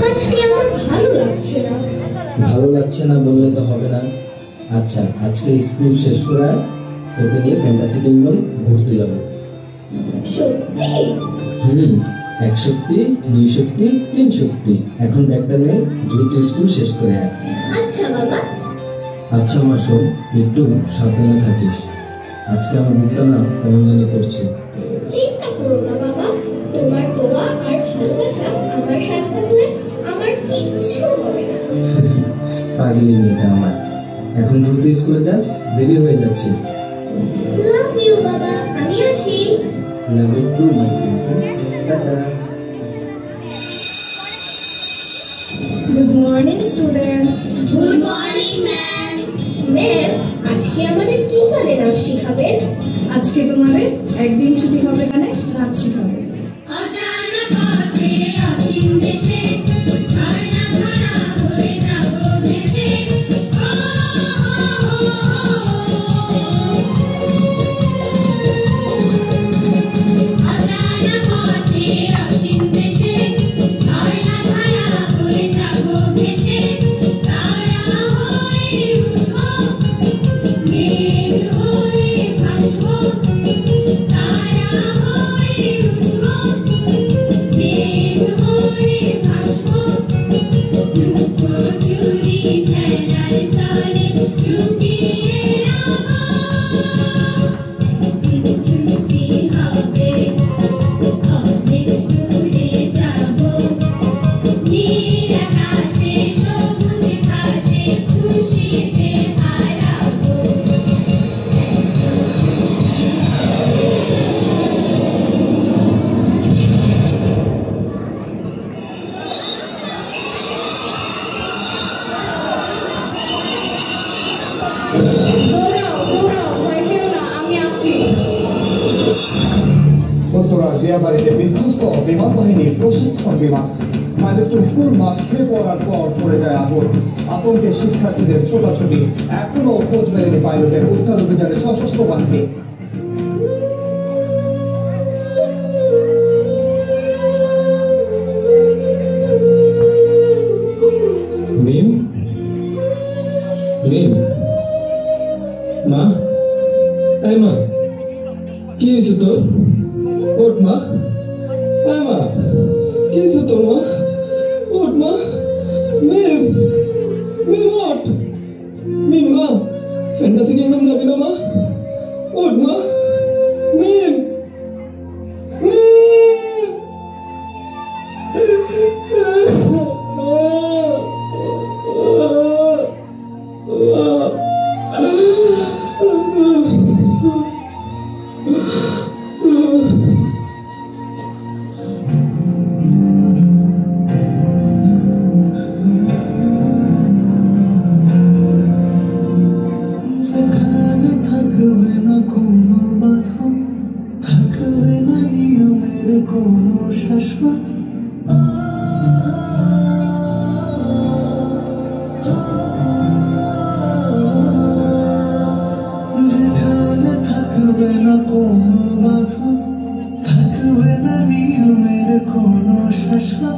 আজকে আমার ভালো লাগছে না। ভালো লাগছে না বললে তো হবে না। আচ্ছা, আজকে স্কুল শেষ করে তোকে নিয়ে ফ্যান্টাসি কিংডম ঘুরতে যাব। সত্যি? এক শক্তি, দুই শক্তি, তিন শক্তি। এখন ব্যাগটা নে, দ্রুত স্কুল শেষ করে আয়। আচ্ছা বাবা। আচ্ছা মা, শোন, একটু সাবধানে থাকিস। আজকে আমার বুকটা না কেমন জানি করছে। চিন্তা করো না বাবা, তোমার দোয়া আর ভালোবাসা আমার সাথে থাকলে আমার কিচ্ছু হবে না। পাগলি মেয়েটা আমার। এখন দ্রুত স্কুলে যা, দেরি হয়ে যাচ্ছে। লাভ ইউ বাবা, আমি আসি। Love you too my princess. Tata. Good morning student. Good morning ma'am. Ma'am, আজকে আমাদের কি গানে নাচ শেখাবেন? আজকে তোমাদের একদিন ছুটি হবে, গানে নাচ শেখাবে। অজানা পথে অচিন দেশে ঝর্ণা ধারা হয়ে যাব ভেসে। অজানা পথে অচিন দেশে ঝর্ণা ধারা হয়ে যাব ভেসে। তারা হয়ে উঠবো, মেঘ হয়ে ভাসবো। তারা হয়ে উঠবো, মেঘ হয়ে ভাসবো। লুকোচুরি খেলার ছলে লুকিয়ে রব। ছুটি হবে, অনেক দূরে যাব। নীল আকাশে সবুজ ঘাসে খুশিতে হারাবো। দৌড়াও দৌড়াও, ভয় পেও না, আমি আছি। উত্তরা দিয়াবাড়িতে বিধ্বস্ত বিমান বাহিনীর প্রশিক্ষণ বিমান। মাইলস্টোন স্কুল মাঠে পড়ার পর পড়ে যায় আগুন। আতঙ্কে শিক্ষার্থীদের ছোটাছুটি। এখনো খোঁজ মেলেনি পাইলটের। উদ্ধার অভিযানে সশস্ত্র বাহিনী। মিম, মিম, মা, এই মা, কি হয়েছে তোর? ওঠ মা, এই মা, কি হয়েছে তোর মা? ওঠ মা, মিম, মিম ওঠ, মিম মা, ফ্যান্টাসি কিংডম যাবি না মা? ওঠ মা, মিম, মিম। যেখানে থাকবে না কোনো বাঁধন, থাকবে না নিয়মের কোনো শাসন। যেখানে থাকবে না কোনো বাঁধন, থাকবে না নিয়মের কোনো শাসন।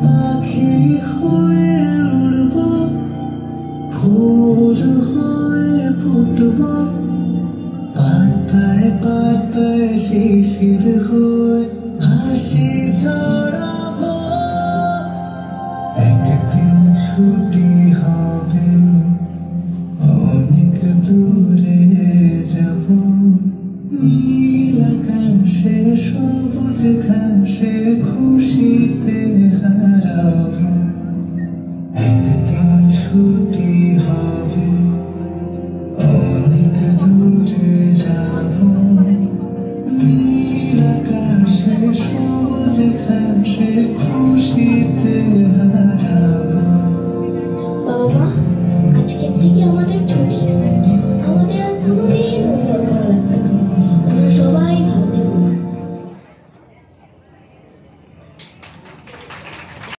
পাখি হয়ে উড়ব, ফুল হয়ে ফুটব, পাতায় পাতায় শিশির হয়ে হাসি ছড়াবো। একদিন ছুটি হবে, অনেক দূরে যাব। নীল আকাশে সবুজ ঘাসে খুশিতে হারাবো। একদিন ছুটি হবে, অনেক দূরে যাব। নীল আকাশে সবুজ ঘাসে খুশিতে হারাবো। বাবা, আজকের থেকে আমাদের ছুটি।